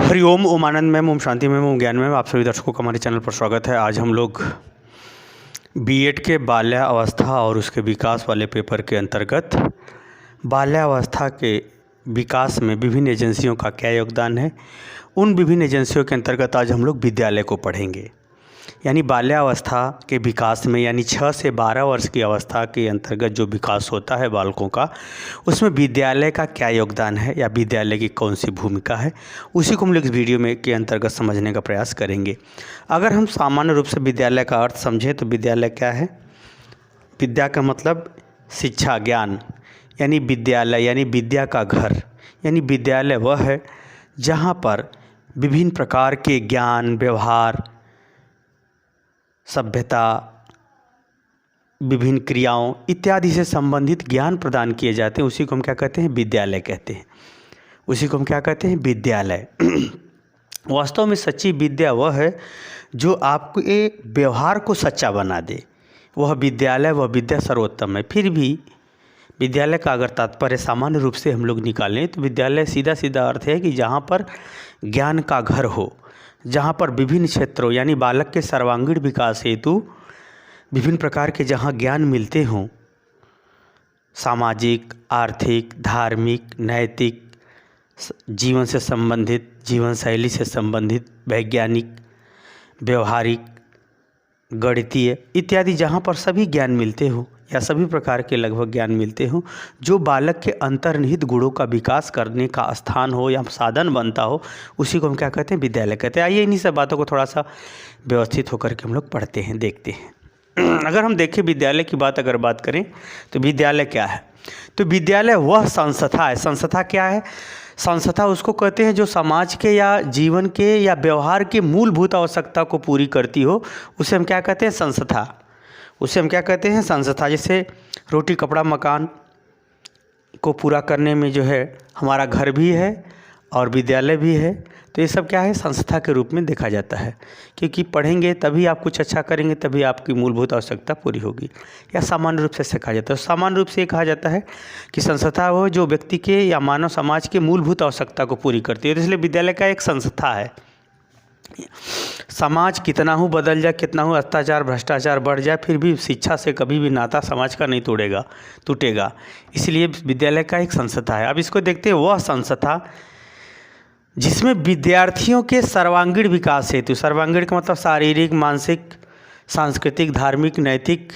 हरिओम, ओम आनंद ma'am, Om Shanti ma'am, ओम ज्ञान ma'am, आप सभी दर्शकों का हमारे चैनल पर स्वागत है। आज हम लोग बीएड के बाल्यावस्था और उसके विकास वाले पेपर के अंतर्गत बाल्यावस्था के विकास में विभिन्न एजेंसियों का क्या योगदान है, उन विभिन्न एजेंसियों के अंतर्गत आज हम लोग विद्यालय को पढ़ेंगे। यानी बाल्यावस्था के विकास में, यानी 6 से 12 वर्ष की अवस्था के अंतर्गत जो विकास होता है बालकों का, उसमें विद्यालय का क्या योगदान है या विद्यालय की कौन सी भूमिका है, उसी को हम लोग इस वीडियो में के अंतर्गत समझने का प्रयास करेंगे। अगर हम सामान्य रूप से विद्यालय का अर्थ समझें तो विद्यालय क्या है? विद्या का मतलब शिक्षा, ज्ञान, यानी विद्यालय यानी विद्या का घर। यानी विद्यालय वह है जहाँ पर विभिन्न प्रकार के ज्ञान, व्यवहार, सभ्यता, विभिन्न क्रियाओं इत्यादि से संबंधित ज्ञान प्रदान किए जाते हैं। उसी को हम क्या कहते हैं? विद्यालय कहते हैं। उसी को हम क्या कहते हैं? विद्यालय। वास्तव में सच्ची विद्या वह है जो आपको एक व्यवहार को सच्चा बना दे, वह विद्यालय, वह विद्या सर्वोत्तम है। फिर भी विद्यालय का अगर तात्पर्य सामान्य रूप से हम लोग निकालें तो विद्यालय सीधा सीधा अर्थ है कि जहाँ पर ज्ञान का घर हो, जहाँ पर विभिन्न क्षेत्रों यानी बालक के सर्वांगीण विकास हेतु विभिन्न प्रकार के जहाँ ज्ञान मिलते हों, सामाजिक, आर्थिक, धार्मिक, नैतिक, जीवन से संबंधित, जीवन शैली से संबंधित, वैज्ञानिक, व्यवहारिक, गणितीय इत्यादि जहाँ पर सभी ज्ञान मिलते हो या सभी प्रकार के लगभग ज्ञान मिलते हो, जो बालक के अंतर्निहित गुणों का विकास करने का स्थान हो या साधन बनता हो, उसी को हम क्या कहते हैं? विद्यालय कहते हैं। आइए इन्हीं सब बातों को थोड़ा सा व्यवस्थित होकर के हम लोग पढ़ते हैं, देखते हैं। अगर हम देखें विद्यालय की बात करें तो विद्यालय क्या है? तो विद्यालय वह संस्था है। संस्था क्या है? संस्था उसको कहते हैं जो समाज के या जीवन के या व्यवहार के मूलभूत आवश्यकता को पूरी करती हो, उसे हम क्या कहते हैं? संस्था। उसे हम क्या कहते हैं? संस्था। जैसे रोटी, कपड़ा, मकान को पूरा करने में जो है हमारा घर भी है और विद्यालय भी है, तो ये सब क्या है? संस्था के रूप में देखा जाता है। क्योंकि पढ़ेंगे तभी आप कुछ अच्छा करेंगे, तभी आपकी मूलभूत आवश्यकता पूरी होगी, या सामान्य रूप से कहा जाता है। सामान्य रूप से ये कहा जाता है कि संस्था वो जो व्यक्ति के या मानव समाज के मूलभूत आवश्यकता को पूरी करती है, तो इसलिए विद्यालय का एक संस्था है। समाज कितना ही बदल जाए, कितना ही अत्याचार, भ्रष्टाचार बढ़ जाए, फिर भी शिक्षा से कभी भी नाता समाज का नहीं टूटेगा। इसलिए विद्यालय का एक संस्था है। अब इसको देखते हैं, वह संस्था जिसमें विद्यार्थियों के सर्वांगीण विकास हेतु, सर्वांगीण का मतलब शारीरिक, मानसिक, सांस्कृतिक, धार्मिक, नैतिक,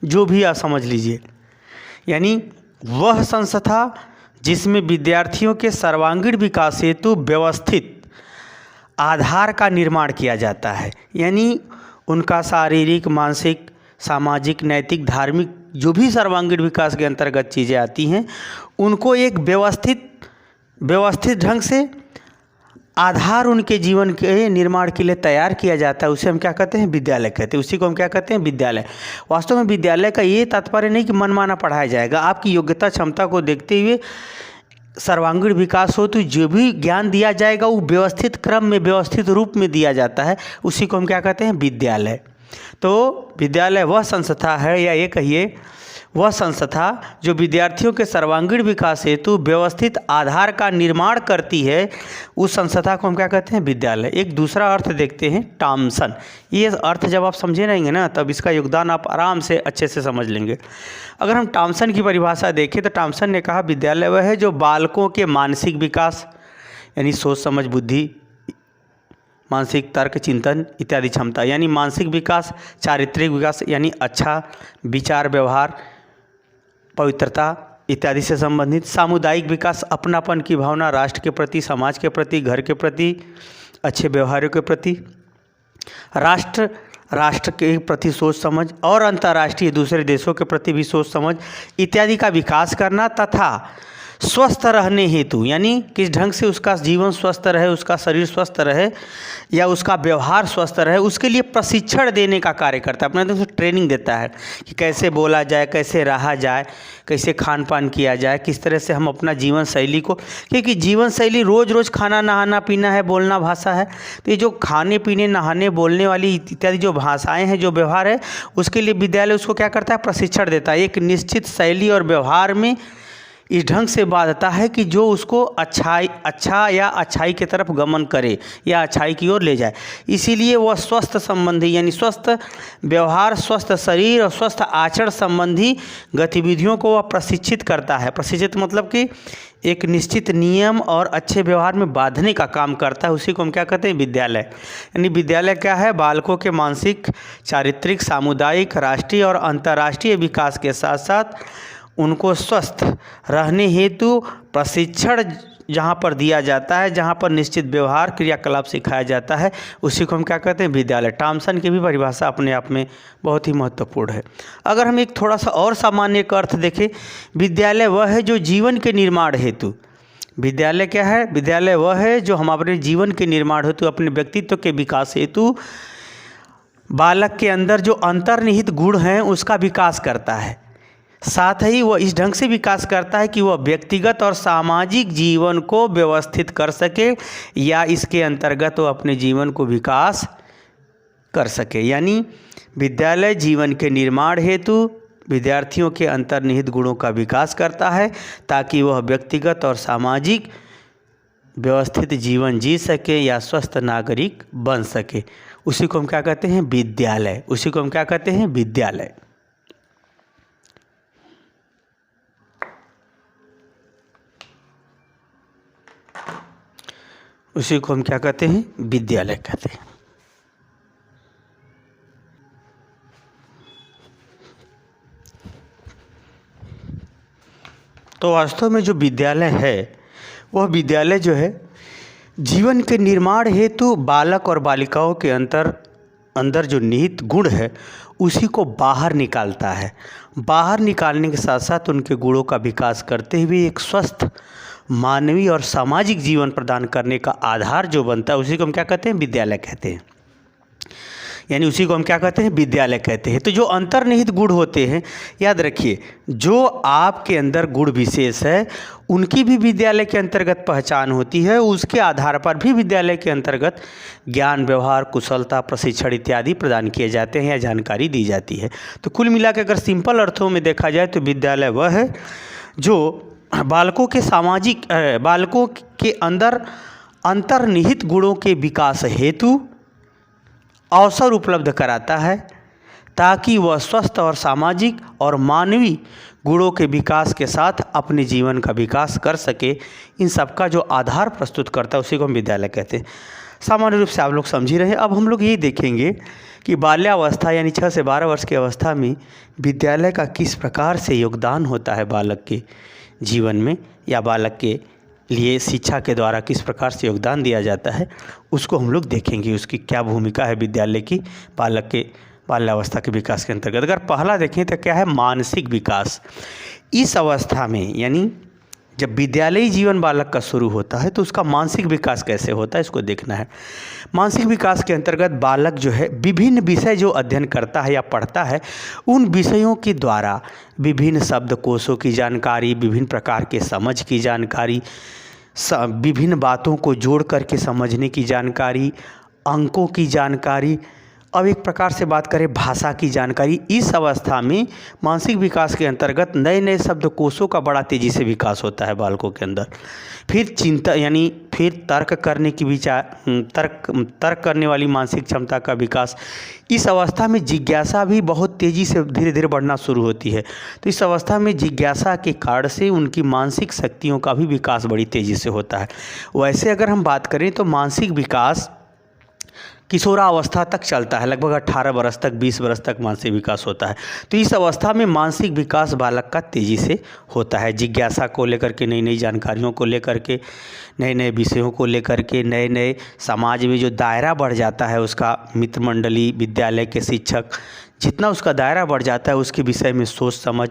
जो भी आप समझ लीजिए, यानी वह संस्था जिसमें विद्यार्थियों के सर्वांगीण विकास हेतु व्यवस्थित आधार का निर्माण किया जाता है। यानी उनका शारीरिक, मानसिक, सामाजिक, नैतिक, धार्मिक जो भी सर्वांगीण विकास के अंतर्गत चीज़ें आती हैं, उनको एक व्यवस्थित ढंग से आधार उनके जीवन के निर्माण के लिए तैयार किया जाता है। उसे हम क्या कहते हैं? विद्यालय कहते हैं। उसी को हम क्या कहते हैं? विद्यालय। वास्तव में विद्यालय का ये तात्पर्य नहीं कि मनमाना पढ़ाया जाएगा। आपकी योग्यता, क्षमता को देखते हुए सर्वांगीण विकास हो तो जो भी ज्ञान दिया जाएगा वो व्यवस्थित क्रम में, व्यवस्थित रूप में दिया जाता है। उसी को हम क्या कहते हैं? विद्यालय। तो विद्यालय वह संस्था है, या ये कहिए वह संस्था जो विद्यार्थियों के सर्वांगीण विकास हेतु व्यवस्थित आधार का निर्माण करती है, उस संस्था को हम क्या कहते हैं? विद्यालय। एक दूसरा अर्थ देखते हैं, टॉमसन। ये अर्थ जब आप समझे रहेंगे ना, तब इसका योगदान आप आराम से अच्छे से समझ लेंगे। अगर हम टॉमसन की परिभाषा देखें तो टॉमसन ने कहा विद्यालय वह है जो बालकों के मानसिक विकास यानी सोच, समझ, बुद्धि, मानसिक तर्क, चिंतन इत्यादि क्षमता, यानी मानसिक विकास, चारित्रिक विकास यानी अच्छा विचार, व्यवहार, पवित्रता इत्यादि से संबंधित, सामुदायिक विकास, अपनापन की भावना, राष्ट्र के प्रति, समाज के प्रति, घर के प्रति, अच्छे व्यवहारों के प्रति, राष्ट्र के प्रति सोच समझ, और अंतर्राष्ट्रीय दूसरे देशों के प्रति भी सोच समझ इत्यादि का विकास करना, तथा स्वस्थ रहने हेतु, यानी किस ढंग से उसका जीवन स्वस्थ रहे, उसका शरीर स्वस्थ रहे या उसका व्यवहार स्वस्थ रहे, उसके लिए प्रशिक्षण देने का कार्य करता है। अपने तो ट्रेनिंग देता है कि कैसे बोला जाए, कैसे रहा जाए, कैसे खान पान किया जाए, किस तरह से हम अपना जीवन शैली को, क्योंकि जीवन शैली रोज़ रोज़ खाना, नहाना, पीना है, बोलना भाषा है। तो ये जो खाने पीने, नहाने, बोलने वाली इत्यादि जो भाषाएँ हैं, जो व्यवहार है, उसके लिए विद्यालय उसको क्या करता है? प्रशिक्षण देता है। एक निश्चित शैली और व्यवहार में इस ढंग से बांधता है कि जो उसको अच्छाई की तरफ गमन करे या अच्छाई की ओर ले जाए। इसीलिए वह स्वस्थ संबंधी यानी स्वस्थ व्यवहार, स्वस्थ शरीर और स्वस्थ आचरण संबंधी गतिविधियों को वह प्रशिक्षित करता है। प्रशिक्षित मतलब कि एक निश्चित नियम और अच्छे व्यवहार में बांधने का काम करता है। उसी को हम क्या कहते हैं? विद्यालय। यानी विद्यालय क्या है? बालकों के मानसिक, चारित्रिक, सामुदायिक, राष्ट्रीय और अंतर्राष्ट्रीय विकास के साथ साथ उनको स्वस्थ रहने हेतु प्रशिक्षण जहाँ पर दिया जाता है, जहाँ पर निश्चित व्यवहार क्रियाकलाप सिखाया जाता है, उसी को हम क्या कहते हैं? विद्यालय। टॉमसन की भी परिभाषा अपने आप में बहुत ही महत्वपूर्ण है। अगर हम एक थोड़ा सा और सामान्य का अर्थ देखें, विद्यालय वह है जो जीवन के निर्माण हेतु, विद्यालय क्या है? विद्यालय वह है जो हम अपने जीवन के निर्माण हेतु, अपने व्यक्तित्व के विकास हेतु बालक के अंदर जो अंतर्निहित गुण हैं उसका विकास करता है। साथ ही वह इस ढंग से विकास करता है कि वह व्यक्तिगत और सामाजिक जीवन को व्यवस्थित कर सके या इसके अंतर्गत वह अपने जीवन को विकास कर सके। यानी विद्यालय जीवन के निर्माण हेतु विद्यार्थियों के अंतर्निहित गुणों का विकास करता है ताकि वह व्यक्तिगत और सामाजिक व्यवस्थित जीवन जी सके या स्वस्थ नागरिक बन सके। उसी को हम क्या कहते हैं? विद्यालय। उसी को हम क्या कहते हैं? विद्यालय। उसी को हम क्या कहते हैं? विद्यालय कहते हैं। तो वास्तव में जो विद्यालय है वह विद्यालय जो है जीवन के निर्माण हेतु बालक और बालिकाओं के अंदर जो निहित गुण है उसी को बाहर निकालता है। बाहर निकालने के साथ साथ उनके गुणों का विकास करते हुए एक स्वस्थ मानवीय और सामाजिक जीवन प्रदान करने का आधार जो बनता है उसी को हम क्या कहते हैं? विद्यालय कहते हैं। यानी उसी को हम क्या कहते हैं? विद्यालय कहते हैं। तो जो अंतर्निहित गुण होते हैं, याद रखिए, जो आपके अंदर गुण विशेष है उनकी भी विद्यालय के अंतर्गत पहचान होती है। उसके आधार पर भी विद्यालय के अंतर्गत ज्ञान, व्यवहार, कुशलता, प्रशिक्षण इत्यादि प्रदान किए जाते हैं या जानकारी दी जाती है। तो कुल मिला के अगर सिंपल अर्थों में देखा जाए तो विद्यालय वह है जो बालकों के अंदर अंतर्निहित गुणों के विकास हेतु अवसर उपलब्ध कराता है ताकि वह स्वस्थ और सामाजिक और मानवीय गुणों के विकास के साथ अपने जीवन का विकास कर सके। इन सब का जो आधार प्रस्तुत करता है उसी को हम विद्यालय कहते हैं। सामान्य रूप से आप लोग समझ ही रहे हैं। अब हम लोग ये देखेंगे कि बाल्यावस्था यानी 6 से 12 वर्ष की अवस्था में विद्यालय का किस प्रकार से योगदान होता है बालक के जीवन में, या बालक के लिए शिक्षा के द्वारा किस प्रकार से योगदान दिया जाता है, उसको हम लोग देखेंगे। उसकी क्या भूमिका है विद्यालय की बालक के बाल्यावस्था के विकास के अंतर्गत। अगर पहला देखें तो क्या है? मानसिक विकास। इस अवस्था में यानी जब विद्यालयी जीवन बालक का शुरू होता है तो उसका मानसिक विकास कैसे होता है इसको देखना है। मानसिक विकास के अंतर्गत बालक जो है विभिन्न विषय जो अध्ययन करता है या पढ़ता है उन विषयों के द्वारा विभिन्न शब्दकोशों की जानकारी, विभिन्न प्रकार के समझ की जानकारी, विभिन्न बातों को जोड़ करके समझने की जानकारी, अंकों की जानकारी, अब एक प्रकार से बात करें भाषा की जानकारी। इस अवस्था में मानसिक विकास के अंतर्गत नए नए शब्दकोशों का बड़ा तेज़ी से विकास होता है बालकों के अंदर। फिर चिंता यानी फिर तर्क करने की तर्क करने वाली मानसिक क्षमता का विकास। इस अवस्था में जिज्ञासा भी बहुत तेज़ी से धीरे धीरे बढ़ना शुरू होती है। तो इस अवस्था में जिज्ञासा के कारण से उनकी मानसिक शक्तियों का भी विकास बड़ी तेज़ी से होता है। वैसे अगर हम बात करें तो मानसिक विकास किशोरावस्था तक चलता है, लगभग 18 वर्ष तक, 20 वर्ष तक मानसिक विकास होता है। तो इस अवस्था में मानसिक विकास बालक का तेज़ी से होता है। जिज्ञासा को लेकर के, नई नई जानकारियों को लेकर के, नए नए विषयों को लेकर के, नए नए समाज में जो दायरा बढ़ जाता है उसका, मित्र मंडली, विद्यालय के शिक्षक, जितना उसका दायरा बढ़ जाता है उसके विषय में सोच समझ,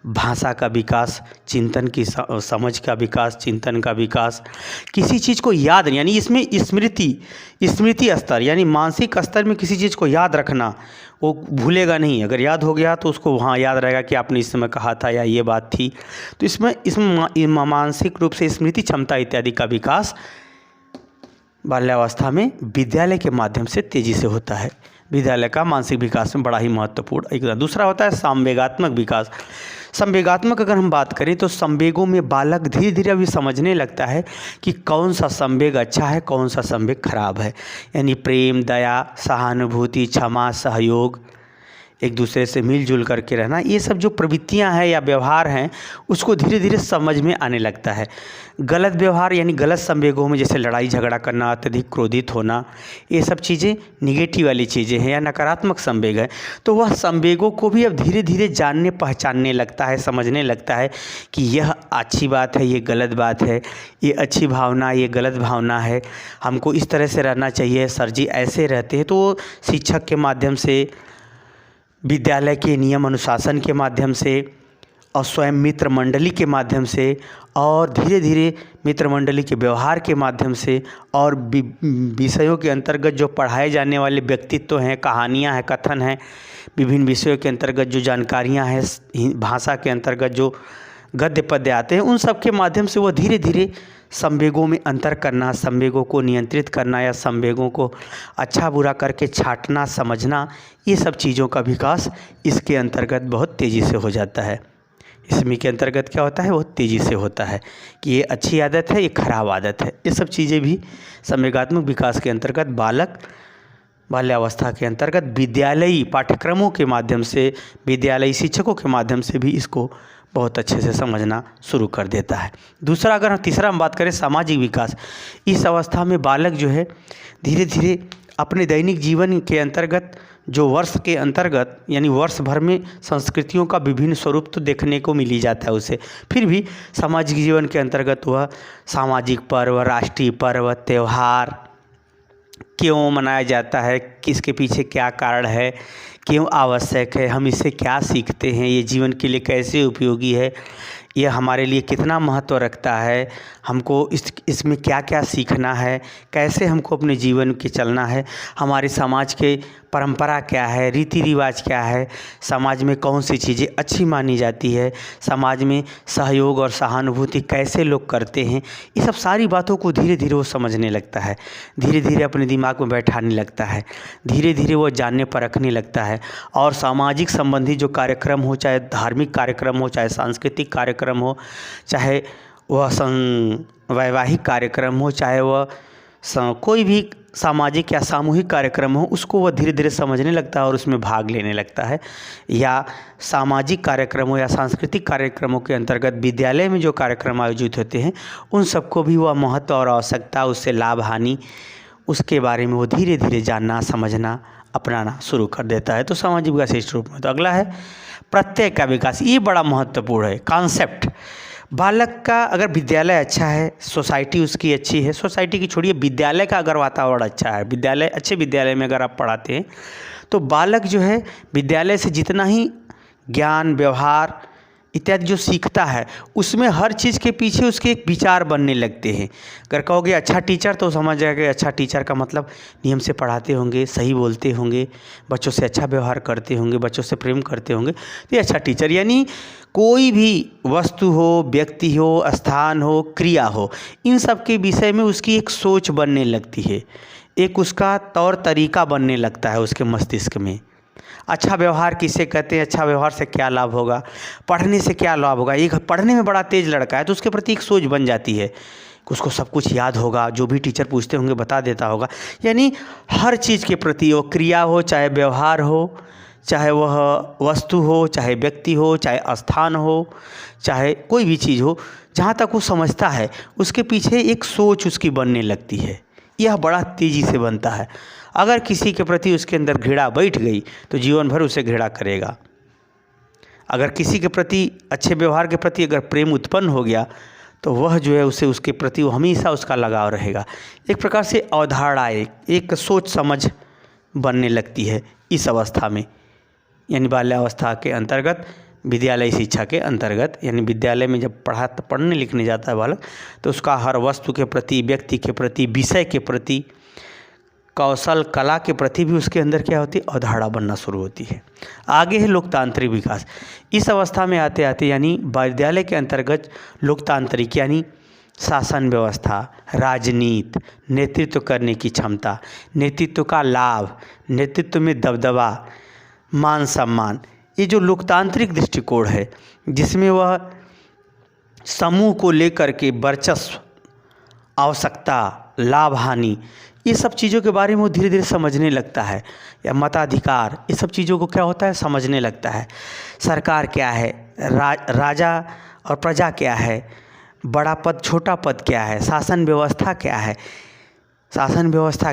भाषा का विकास, चिंतन की समझ का विकास, चिंतन का विकास, किसी चीज़ को याद यानी इसमें स्मृति स्तर यानी मानसिक स्तर में किसी चीज़ को याद रखना, वो भूलेगा नहीं। अगर याद हो गया तो उसको वहाँ याद रहेगा कि आपने इस समय कहा था या ये बात थी। तो इसमें मानसिक रूप से स्मृति क्षमता इत्यादि का विकास बाल्यावस्था में विद्यालय के माध्यम से तेज़ी से होता है। विद्यालय का मानसिक विकास में बड़ा ही महत्वपूर्ण एक दूसरा होता है संवेगात्मक विकास। संवेगात्मक अगर हम बात करें तो संवेगों में बालक धीरे धीरे अभी समझने लगता है कि कौन सा संवेग अच्छा है, कौन सा संवेग खराब है। यानी प्रेम, दया, सहानुभूति, क्षमा, सहयोग, एक दूसरे से मिलजुल करके रहना, ये सब जो प्रवृत्तियां हैं या व्यवहार हैं उसको धीरे धीरे समझ में आने लगता है। गलत व्यवहार यानी गलत संवेगों में जैसे लड़ाई झगड़ा करना, अत्यधिक क्रोधित होना, ये सब चीज़ें निगेटिव वाली चीज़ें हैं या नकारात्मक संवेग है। तो वह संवेगों को भी अब धीरे धीरे जानने पहचानने लगता है, समझने लगता है कि यह अच्छी बात है, ये गलत बात है, ये अच्छी भावना, ये गलत भावना है, हमको इस तरह से रहना चाहिए, सर जी ऐसे रहते हैं। तो शिक्षक के माध्यम से, विद्यालय के नियम अनुशासन के माध्यम से और स्वयं मित्र मंडली के माध्यम से और धीरे धीरे मित्र मंडली के व्यवहार के माध्यम से और विषयों के अंतर्गत जो पढ़ाए जाने वाले व्यक्तित्व हैं, कहानियाँ हैं, कथन हैं, विभिन्न विषयों के अंतर्गत जो जानकारियाँ हैं, भाषा के अंतर्गत जो गद्य पद्य आते हैं, उन सब के माध्यम से वो धीरे धीरे संवेगों में अंतर करना, संवेगों को नियंत्रित करना या संवेगों को अच्छा बुरा करके छांटना, समझना, ये सब चीज़ों का विकास इसके अंतर्गत बहुत तेज़ी से हो जाता है। इसमें के अंतर्गत क्या होता है, बहुत तेज़ी से होता है कि ये अच्छी आदत है, ये खराब आदत है। ये सब चीज़ें भी संवेगात्मक विकास के अंतर्गत बालक बाल्यावस्था के अंतर्गत विद्यालयी पाठ्यक्रमों के माध्यम से, विद्यालयी शिक्षकों के माध्यम से भी इसको बहुत अच्छे से समझना शुरू कर देता है। दूसरा, अगर हम तीसरा हम बात करें सामाजिक विकास, इस अवस्था में बालक जो है धीरे धीरे अपने दैनिक जीवन के अंतर्गत, जो वर्ष के अंतर्गत यानी वर्ष भर में संस्कृतियों का विभिन्न स्वरूप तो देखने को मिल ही जाता है उसे, फिर भी सामाजिक जीवन के अंतर्गत वह सामाजिक पर्व, राष्ट्रीय पर्व, त्यौहार क्यों मनाया जाता है, किसके पीछे क्या कारण है, क्यों आवश्यक है, हम इससे क्या सीखते हैं, ये जीवन के लिए कैसे उपयोगी है, ये हमारे लिए कितना महत्व रखता है, हमको इसमें क्या क्या सीखना है, कैसे हमको अपने जीवन के चलना है, हमारे समाज के परंपरा क्या है, रीति रिवाज क्या है, समाज में कौन सी चीज़ें अच्छी मानी जाती है, समाज में सहयोग और सहानुभूति कैसे लोग करते हैं, ये सब सारी बातों को धीरे धीरे वो समझने लगता है, धीरे धीरे अपने दिमाग में बैठाने लगता है, धीरे धीरे वो जानने परखने लगता है। और सामाजिक संबंधी जो कार्यक्रम हो, चाहे धार्मिक कार्यक्रम हो, चाहे सांस्कृतिक कार्यक्रम हो, चाहे वह वैवाहिक कार्यक्रम हो, चाहे वह कोई भी सामाजिक या सामूहिक कार्यक्रम हो, उसको वह धीरे धीरे समझने लगता है और उसमें भाग लेने लगता है। या सामाजिक कार्यक्रमों या सांस्कृतिक कार्यक्रमों के अंतर्गत विद्यालय में जो कार्यक्रम आयोजित होते हैं, उन सबको भी वह महत्व और आवश्यकता, उससे लाभ हानि, उसके बारे में वो धीरे धीरे जानना, समझना, अपनाना शुरू कर देता है। तो सामाजिक विकास इस रूप में। तो अगला है प्रत्यय का विकास। ये बड़ा महत्वपूर्ण है कॉन्सेप्ट। बालक का अगर विद्यालय अच्छा है, सोसाइटी उसकी अच्छी है, सोसाइटी की छोड़िए, विद्यालय का अगर वातावरण अच्छा है, विद्यालय अच्छे विद्यालय में अगर आप पढ़ाते हैं तो बालक जो है विद्यालय से जितना ही ज्ञान, व्यवहार इत्यादि जो सीखता है, उसमें हर चीज़ के पीछे उसके एक विचार बनने लगते हैं। अगर कहोगे अच्छा टीचर, तो समझ जाएगा अच्छा टीचर का मतलब नियम से पढ़ाते होंगे, सही बोलते होंगे, बच्चों से अच्छा व्यवहार करते होंगे, बच्चों से प्रेम करते होंगे, तो ये अच्छा टीचर। यानी कोई भी वस्तु हो, व्यक्ति हो, स्थान हो, क्रिया हो, इन सब के विषय में उसकी एक सोच बनने लगती है, एक उसका तौर तरीका बनने लगता है उसके मस्तिष्क में। अच्छा व्यवहार किसे कहते हैं, अच्छा व्यवहार से क्या लाभ होगा, पढ़ने से क्या लाभ होगा। एक पढ़ने में बड़ा तेज लड़का है तो उसके प्रति एक सोच बन जाती है, उसको सब कुछ याद होगा, जो भी टीचर पूछते होंगे बता देता होगा। यानी हर चीज़ के प्रति, वो क्रिया हो, चाहे व्यवहार हो, चाहे वह वस्तु हो, चाहे व्यक्ति हो, चाहे स्थान हो, चाहे कोई भी चीज़ हो, जहाँ तक वो समझता है उसके पीछे एक सोच उसकी बनने लगती है। यह बड़ा तेज़ी से बनता है। अगर किसी के प्रति उसके अंदर घृणा बैठ गई तो जीवन भर उसे घृणा करेगा। अगर किसी के प्रति, अच्छे व्यवहार के प्रति अगर प्रेम उत्पन्न हो गया तो वह जो है उसे, उसके प्रति वो हमेशा उसका लगाव रहेगा। एक प्रकार से अवधारणा, एक सोच समझ बनने लगती है इस अवस्था में, यानी बाल्यावस्था के अंतर्गत, विद्यालय शिक्षा के अंतर्गत। यानी विद्यालय में जब पढ़ने लिखने जाता है बालक, तो उसका हर वस्तु के प्रति, व्यक्ति के प्रति, विषय के प्रति, कौशल कला के प्रति भी उसके अंदर क्या होती है, अवधारणा बनना शुरू होती है। आगे है लोकतांत्रिक विकास। इस अवस्था में आते आते यानी विद्यालय के अंतर्गत लोकतांत्रिक यानी शासन व्यवस्था, राजनीति, नेतृत्व करने की क्षमता, नेतृत्व का लाभ, नेतृत्व में दबदबा, मान सम्मान, ये जो लोकतांत्रिक दृष्टिकोण है जिसमें वह समूह को लेकर के वर्चस्व, आवश्यकता, लाभ, हानि, ये सब चीज़ों के बारे में वो धीरे धीरे समझने लगता है, या मताधिकार, ये सब चीज़ों को क्या होता है समझने लगता है। सरकार क्या है, राजा और प्रजा क्या है, बड़ा पद छोटा पद क्या है, शासन व्यवस्था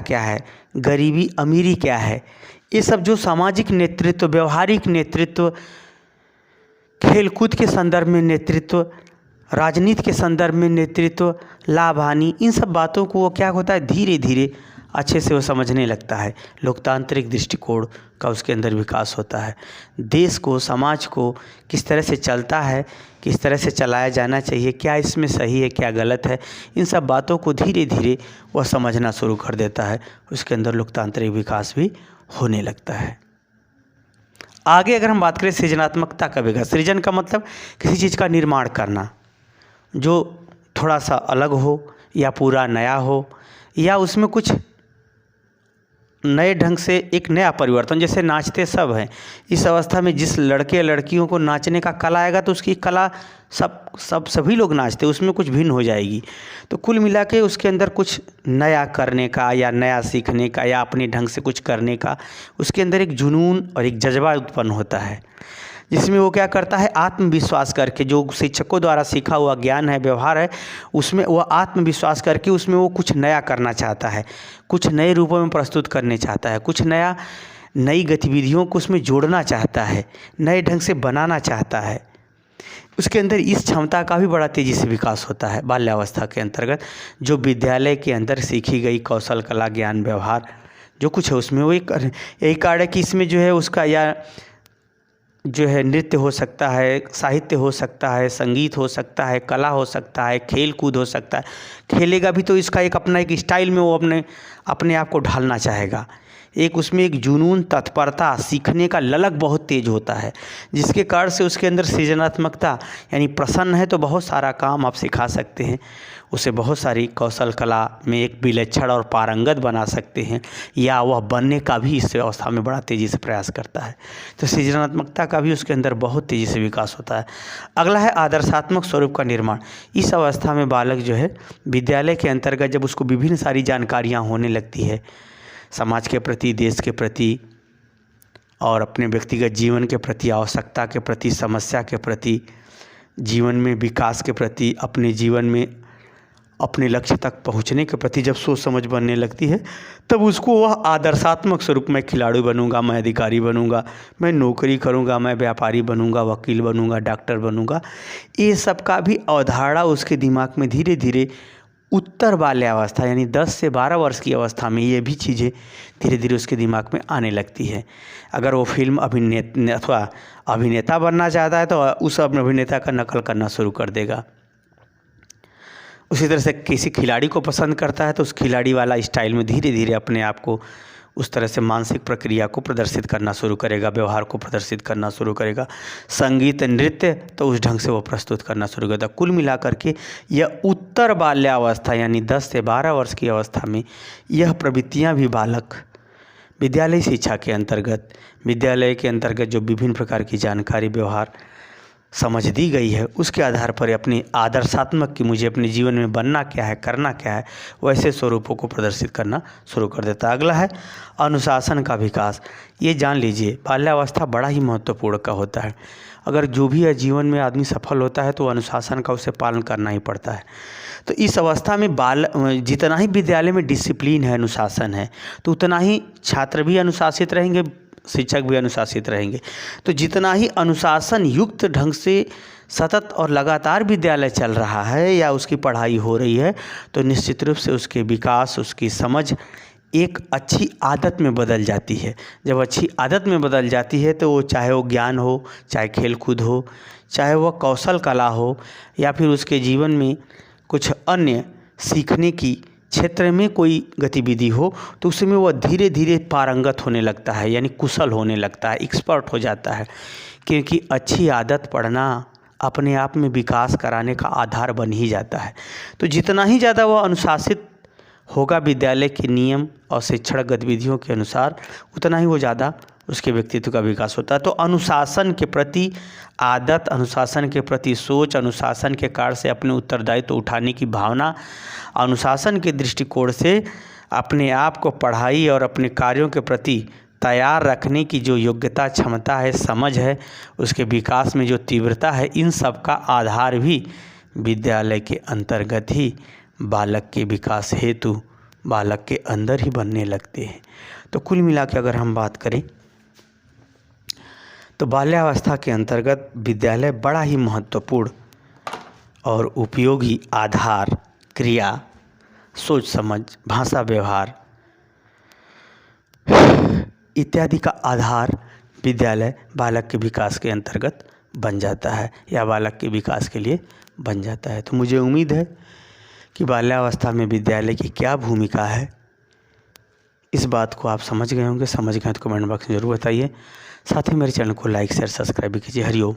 क्या है, गरीबी अमीरी क्या है, ये सब जो सामाजिक नेतृत्व, व्यवहारिक नेतृत्व, खेलकूद के संदर्भ में नेतृत्व, राजनीति के संदर्भ में नेतृत्व, लाभ हानि, इन सब बातों को वो क्या होता है धीरे धीरे अच्छे से वो समझने लगता है। लोकतांत्रिक दृष्टिकोण का उसके अंदर विकास होता है। देश को, समाज को किस तरह से चलता है, किस तरह से चलाया जाना चाहिए, क्या इसमें सही है, क्या गलत है, इन सब बातों को धीरे धीरे वह समझना शुरू कर देता है। उसके अंदर लोकतांत्रिक विकास भी होने लगता है। आगे अगर हम बात करें सृजनात्मकता का विकास, सृजन का मतलब किसी चीज़ का निर्माण करना जो थोड़ा सा अलग हो या पूरा नया हो, या उसमें कुछ नए ढंग से एक नया परिवर्तन। जैसे नाचते सब हैं, इस अवस्था में जिस लड़के लड़कियों को नाचने का कला आएगा तो उसकी कला सभी लोग नाचते, उसमें कुछ भिन्न हो जाएगी। तो कुल मिला के उसके अंदर कुछ नया करने का या नया सीखने का या अपने ढंग से कुछ करने का उसके अंदर एक जुनून और एक जज्बा उत्पन्न होता है, जिसमें वो क्या करता है आत्मविश्वास करके, जो शिक्षकों द्वारा सीखा हुआ ज्ञान है, व्यवहार है, उसमें वो आत्मविश्वास करके उसमें वो कुछ नया करना चाहता है, कुछ नए रूपों में प्रस्तुत करने चाहता है, कुछ नई गतिविधियों को उसमें जोड़ना चाहता है, नए ढंग से बनाना चाहता है। उसके अंदर इस क्षमता का भी बड़ा तेज़ी से विकास होता है। बाल्यावस्था के अंतर्गत जो विद्यालय के अंदर सीखी गई कौशल, कला, ज्ञान, व्यवहार जो कुछ है उसमें वो यही कारण है कि इसमें जो है उसका या जो है नृत्य हो सकता है, साहित्य हो सकता है, संगीत हो सकता है, कला हो सकता है, खेल कूद हो सकता है। खेलेगा भी तो इसका एक अपना एक स्टाइल में वो अपने आप को ढालना चाहेगा। एक उसमें एक जुनून, तत्परता, सीखने का ललक बहुत तेज होता है, जिसके कारण से उसके अंदर सृजनात्मकता यानी प्रसन्न है तो बहुत सारा काम आप सिखा सकते हैं, उसे बहुत सारी कौशल कला में एक विलक्षण और पारंगत बना सकते हैं, या वह बनने का भी इस अवस्था में बड़ा तेज़ी से प्रयास करता है। तो सृजनात्मकता का भी उसके अंदर बहुत तेज़ी से विकास होता है। अगला है आदर्शात्मक स्वरूप का निर्माण। इस अवस्था में बालक जो है विद्यालय के अंतर्गत जब उसको विभिन्न सारी जानकारियाँ होने लगती है, समाज के प्रति, देश के प्रति और अपने व्यक्तिगत जीवन के प्रति, आवश्यकता के प्रति, समस्या के प्रति, जीवन में विकास के प्रति, अपने जीवन में अपने लक्ष्य तक पहुंचने के प्रति जब सोच समझ बनने लगती है, तब उसको वह आदर्शात्मक स्वरूप में खिलाड़ी बनूंगा, मैं अधिकारी बनूंगा, मैं नौकरी करूंगा, मैं व्यापारी बनूंगा, वकील बनूंगा, डॉक्टर बनूंगा, ये सब का भी अवधारणा उसके दिमाग में धीरे धीरे उत्तर बाल्यावस्था यानी 10 से 12 वर्ष की अवस्था में ये भी चीज़ें धीरे धीरे उसके दिमाग में आने लगती है। अगर वो फिल्म अथवा अभिनेता बनना चाहता है तो उस अभिनेता का नकल करना शुरू कर देगा। उसी तरह से किसी खिलाड़ी को पसंद करता है तो उस खिलाड़ी वाला स्टाइल में धीरे धीरे अपने आप को उस तरह से मानसिक प्रक्रिया को प्रदर्शित करना शुरू करेगा, व्यवहार को प्रदर्शित करना शुरू करेगा, संगीत, नृत्य तो उस ढंग से वो प्रस्तुत करना शुरू करता। कुल मिलाकर के यह उत्तर बाल्यावस्था यानी 10 से 12 वर्ष की अवस्था में यह प्रवृत्तियाँ भी बालक विद्यालय शिक्षा के अंतर्गत, विद्यालय के अंतर्गत जो विभिन्न प्रकार की जानकारी, व्यवहार समझ दी गई है, उसके आधार पर अपनी आदर्शात्मक कि मुझे अपने जीवन में बनना क्या है, करना क्या है, वैसे स्वरूपों को प्रदर्शित करना शुरू कर देता है। अगला है अनुशासन का विकास। ये जान लीजिए बाल्यावस्था बड़ा ही महत्वपूर्ण का होता है। अगर जो भी है जीवन में आदमी सफल होता है तो अनुशासन का उसे पालन करना ही पड़ता है। तो इस अवस्था में जितना ही विद्यालय में डिसिप्लिन है, अनुशासन है, तो उतना ही छात्र भी अनुशासित रहेंगे, शिक्षक भी अनुशासित रहेंगे। तो जितना ही अनुशासन युक्त ढंग से सतत और लगातार विद्यालय चल रहा है या उसकी पढ़ाई हो रही है, तो निश्चित रूप से उसके विकास, उसकी समझ एक अच्छी आदत में बदल जाती है। जब अच्छी आदत में बदल जाती है तो वो चाहे वो ज्ञान हो, चाहे खेल कूद हो, चाहे वह कौशल कला हो, या फिर उसके जीवन में कुछ अन्य सीखने की क्षेत्र में कोई गतिविधि हो, तो उसमें वह धीरे धीरे पारंगत होने लगता है, यानी कुशल होने लगता है, एक्सपर्ट हो जाता है। क्योंकि अच्छी आदत पढ़ना अपने आप में विकास कराने का आधार बन ही जाता है। तो जितना ही ज़्यादा वह अनुशासित होगा विद्यालय के नियम और शिक्षण गतिविधियों के अनुसार, उतना ही वो ज़्यादा उसके व्यक्तित्व का विकास होता है। तो अनुशासन के प्रति आदत, अनुशासन के प्रति सोच, अनुशासन के कार्य से अपने उत्तरदायित्व उठाने की भावना, अनुशासन के दृष्टिकोण से अपने आप को पढ़ाई और अपने कार्यों के प्रति तैयार रखने की जो योग्यता, क्षमता है, समझ है, उसके विकास में जो तीव्रता है, इन सब का आधार भी विद्यालय के अंतर्गत ही बालक के विकास हेतु बालक के अंदर ही बनने लगते हैं। तो कुल मिला के अगर हम बात करें तो बाल्यावस्था के अंतर्गत विद्यालय बड़ा ही महत्वपूर्ण और उपयोगी आधार, क्रिया, सोच समझ, भाषा व्यवहार इत्यादि का आधार विद्यालय बालक के विकास के अंतर्गत बन जाता है या बालक के विकास के लिए बन जाता है। तो मुझे उम्मीद है कि बाल्यावस्था में विद्यालय की क्या भूमिका है, इस बात को आप समझ गए होंगे। समझ गए तो कमेंट बॉक्स में ज़रूर बताइए। साथ ही मेरे चैनल को लाइक शेयर सब्सक्राइब भी कीजिए। हरिओम।